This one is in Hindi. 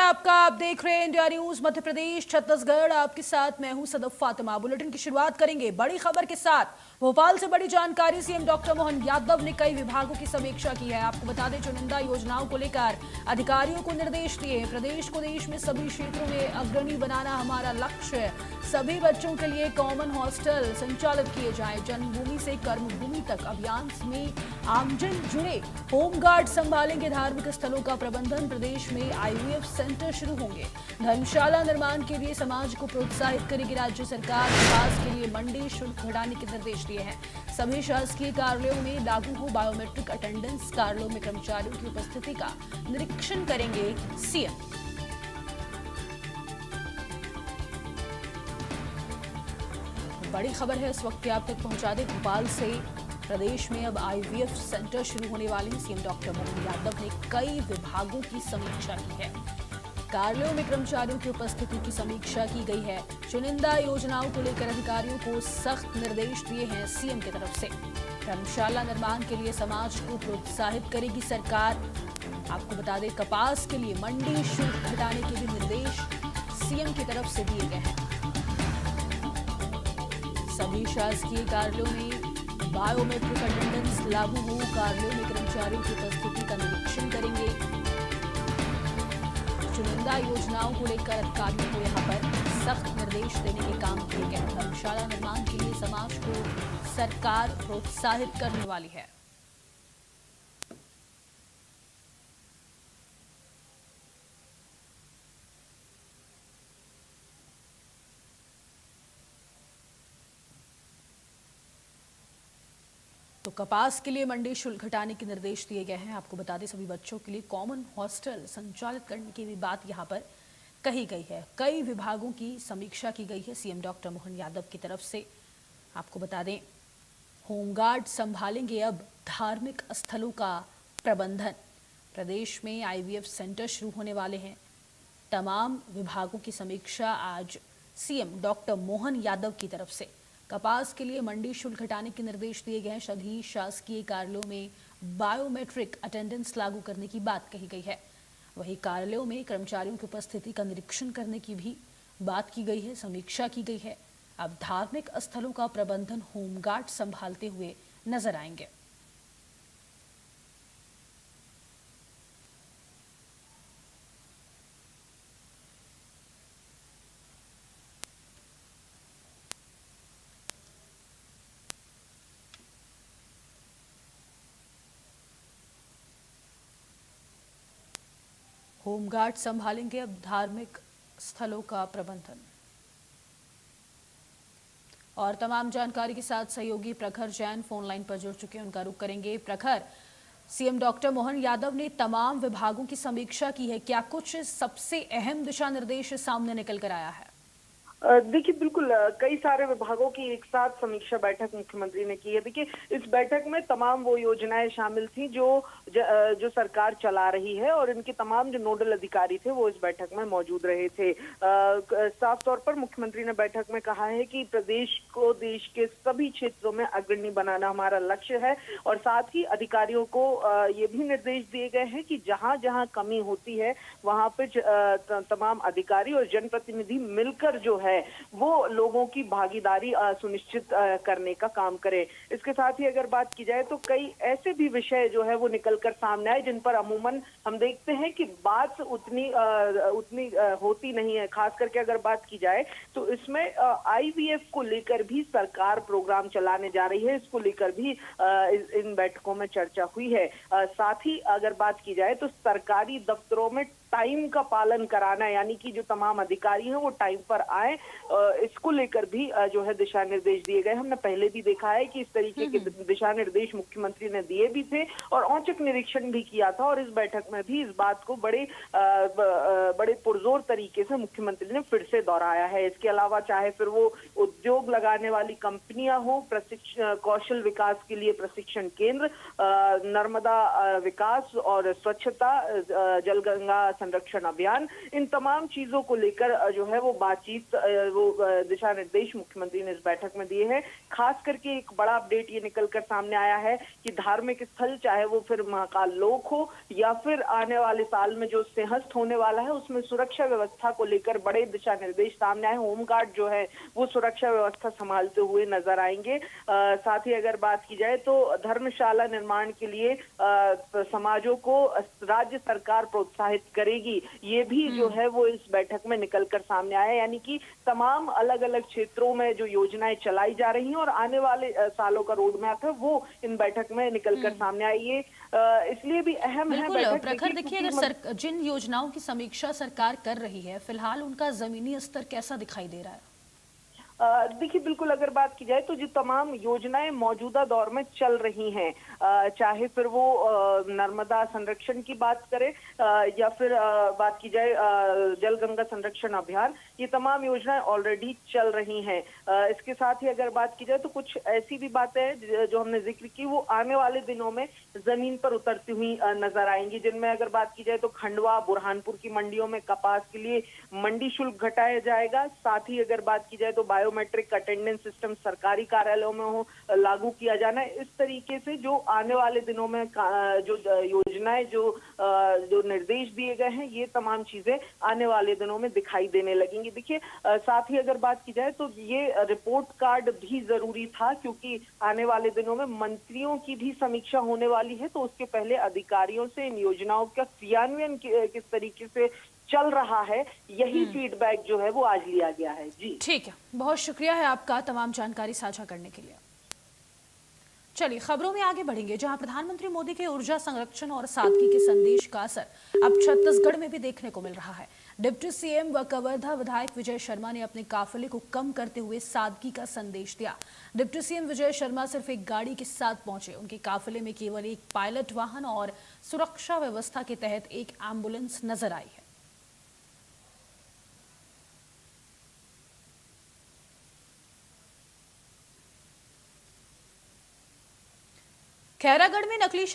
आपका। आप देख रहे हैं इंडिया न्यूज मध्य प्रदेश छत्तीसगढ़। आपके साथ मैं हूं सदफ फातिमा। बुलेटिन की शुरुआत करेंगे बड़ी खबर के साथ। भोपाल से बड़ी जानकारी। सीएम डॉक्टर मोहन यादव ने कई विभागों की समीक्षा की है। आपको बता दें, चुनिंदा योजनाओं को लेकर अधिकारियों को निर्देश दिए हैं। प्रदेश को देश में सभी क्षेत्रों में अग्रणी बनाना हमारा लक्ष्य है। सभी बच्चों के लिए कॉमन हॉस्टल संचालित किए जाए। जन्मभूमि से कर्मभूमि तक अभियान में आमजन जुड़े। होमगार्ड संभालेंगे धार्मिक स्थलों का प्रबंधन। प्रदेश में आईवीएफ सेंटर शुरू होंगे। धर्मशाला निर्माण के लिए समाज को प्रोत्साहित करेगी राज्य सरकार। विकास के लिए मंडी शुल्क घटाने के निर्देश दिए हैं। सभी शासकीय कार्यालयों में लागू हो बायोमेट्रिक अटेंडेंस। कार्यालयों में कर्मचारियों की उपस्थिति का निरीक्षण करेंगे सीएम। बड़ी खबर है इस वक्त आप तक पहुंचा दे भोपाल से। प्रदेश में अब आईवीएफ सेंटर शुरू होने वाले हैं। सीएम डॉक्टर मोहन यादव ने कई विभागों की समीक्षा की है। कार्यालयों में कर्मचारियों की उपस्थिति की समीक्षा की गई है। चुनिंदा योजनाओं को लेकर अधिकारियों को सख्त निर्देश दिए हैं सीएम की तरफ से। धर्मशाला निर्माण के लिए समाज को प्रोत्साहित करेगी सरकार। आपको बता दें, कपास के लिए मंडी शुल्क घटाने के भी निर्देश सीएम की तरफ से दिए गए हैं। सभी शासकीय कार्यालयों में बायोमेट्रिक अटेंडेंस लागू हो। कार्यालयों में कर्मचारियों की उपस्थिति का निरीक्षण करेंगे। चुनिंदा योजनाओं को लेकर अधिकारियों को यहां पर सख्त निर्देश देने के काम किए गए। धर्मशाला निर्माण के लिए समाज को सरकार प्रोत्साहित करने वाली है। तो कपास के लिए मंडी शुल्क घटाने के निर्देश दिए गए हैं। आपको बता दें, सभी बच्चों के लिए कॉमन हॉस्टल संचालित करने की भी बात यहां पर कही गई है। कई विभागों की समीक्षा की गई है सीएम डॉक्टर मोहन यादव की तरफ से। आपको बता दें, होमगार्ड संभालेंगे अब धार्मिक स्थलों का प्रबंधन। प्रदेश में आईवीएफ सेंटर शुरू होने वाले हैं। तमाम विभागों की समीक्षा आज सीएम डॉक्टर मोहन यादव की तरफ से। कपास के लिए मंडी शुल्क घटाने के निर्देश दिए गए हैं। सभी शासकीय कार्यालयों में बायोमेट्रिक अटेंडेंस लागू करने की बात कही गई है। वहीं कार्यालयों में कर्मचारियों की उपस्थिति का निरीक्षण करने की भी बात की गई है, समीक्षा की गई है। अब धार्मिक स्थलों का प्रबंधन होमगार्ड संभालते हुए नजर आएंगे। होमगार्ड संभालेंगे अब धार्मिक स्थलों का प्रबंधन। और तमाम जानकारी के साथ सहयोगी प्रखर जैन फोन लाइन पर जुड़ चुके हैं, उनका रुख करेंगे। प्रखर, सीएम डॉक्टर मोहन यादव ने तमाम विभागों की समीक्षा की है। क्या कुछ सबसे अहम दिशा निर्देश सामने निकल कर आया है? देखिए, बिल्कुल कई सारे विभागों की एक साथ समीक्षा बैठक मुख्यमंत्री ने की है। देखिए, इस बैठक में तमाम वो योजनाएं शामिल थी जो सरकार चला रही है, और इनके तमाम जो नोडल अधिकारी थे वो इस बैठक में मौजूद रहे थे। साफ तौर पर मुख्यमंत्री ने बैठक में कहा है कि प्रदेश को देश के सभी क्षेत्रों में अग्रणी बनाना हमारा लक्ष्य है, और साथ ही अधिकारियों को ये भी निर्देश दिए गए हैं कि जहां जहां कमी होती है वहां पे तमाम अधिकारी और जनप्रतिनिधि मिलकर जो है वो लोगों की भागीदारी सुनिश्चित करने का काम करे। इसके साथ ही अगर बात की जाए तो कई ऐसे भी विषय जो है वो निकलकर सामने आए जिन पर अमूमन हम देखते हैं कि बात उतनी होती नहीं है। खास करके अगर बात की जाए तो इसमें आईवीएफ को लेकर भी सरकार प्रोग्राम चलाने जा रही है। इसको लेकर भी इन बैठकों में चर्चा हुई है। साथ ही अगर बात की जाए तो सरकारी दफ्तरों में टाइम का पालन कराना, यानी कि जो तमाम अधिकारी हैं वो टाइम पर आए, इसको लेकर भी जो है दिशा निर्देश दिए गए। हमने पहले भी देखा है कि इस तरीके के दिशा निर्देश मुख्यमंत्री ने दिए भी थे और औचक निरीक्षण भी किया था, और इस बैठक में भी इस बात को बड़े पुरजोर तरीके से मुख्यमंत्री ने फिर से दोहराया है। इसके अलावा चाहे फिर वो उद्योग लगाने वाली कंपनियां हो, कौशल विकास के लिए प्रशिक्षण केंद्र, नर्मदा विकास और स्वच्छता, जलगंगा संरक्षण अभियान, इन तमाम चीजों को लेकर जो है वो बातचीत, दिशा निर्देश मुख्यमंत्री ने इस बैठक में दिए हैं। खास करके एक बड़ा अपडेट ये निकल कर सामने आया है कि धार्मिक स्थल, चाहे वो फिर महाकाल लोक हो या फिर आने वाले साल में जो सिंहस्थ होने वाला है, उसमें सुरक्षा व्यवस्था को लेकर बड़े दिशा निर्देश सामने आए। होमगार्ड जो है वो सुरक्षा व्यवस्था संभालते हुए नजर आएंगे। साथ ही अगर बात की जाए तो धर्मशाला निर्माण के लिए समाजों को राज्य सरकार प्रोत्साहित करेगी, ये भी जो है वो इस बैठक में निकलकर सामने आया। यानी कि तमाम अलग अलग क्षेत्रों में जो योजनाएं चलाई जा रही हैं और आने वाले सालों का रोड मैप है वो इन बैठक में निकलकर सामने आई। ये इसलिए भी अहम है बिल्कुल बैठक। प्रखर, देखिए अगर जिन योजनाओं की समीक्षा सरकार कर रही है, फिलहाल उनका जमीनी स्तर कैसा दिखाई दे रहा है? देखिए, बिल्कुल अगर बात की जाए तो जो तमाम योजनाएं मौजूदा दौर में चल रही हैं, चाहे फिर वो नर्मदा संरक्षण की बात करें या फिर बात की जाए जल गंगा संरक्षण अभियान, ये तमाम योजनाएं ऑलरेडी चल रही हैं। इसके साथ ही अगर बात की जाए तो कुछ ऐसी भी बातें हैं जो हमने जिक्र की, वो आने वाले दिनों में जमीन पर उतरती हुई नजर आएंगी, जिनमें अगर बात की जाए तो खंडवा बुरहानपुर की मंडियों में कपास के लिए मंडी शुल्क घटाया जाएगा। साथ ही अगर बात की जाए तो बायोमेट्रिक अटेंडेंस सिस्टम सरकारी कार्यालयों में हो लागू किया जाना है। इस तरीके से जो आने वाले दिनों में जो योजनाएं, जो निर्देश दिए गए हैं, ये तमाम चीजें आने वाले दिनों में दिखाई देने लगेंगी। देखिए, साथ ही अगर बात की जाए तो ये रिपोर्ट कार्ड भी जरूरी था, क्योंकि आने वाले दिनों में मंत्रियों की भी समीक्षा होने वाली है, तो उसके पहले अधिकारियों से इन योजनाओं का क्रियान्वयन किस तरीके से चल रहा है, यही फीडबैक जो है वो आज लिया गया है। जी ठीक है, बहुत शुक्रिया है आपका तमाम जानकारी साझा करने के लिए। चलिए खबरों में आगे बढ़ेंगे, जहां प्रधानमंत्री मोदी के ऊर्जा संरक्षण और सादगी के संदेश का असर अब छत्तीसगढ़ में भी देखने को मिल रहा है। डिप्टी सीएम व कवर्धा विधायक विजय शर्मा ने अपने काफिले को कम करते हुए सादगी का संदेश दिया। डिप्टी सीएम विजय शर्मा सिर्फ एक गाड़ी के साथ पहुंचे, उनके काफिले में केवल एक पायलट वाहन और सुरक्षा व्यवस्था के तहत एक एम्बुलेंस नजर आई है। खैरागढ़ में नकली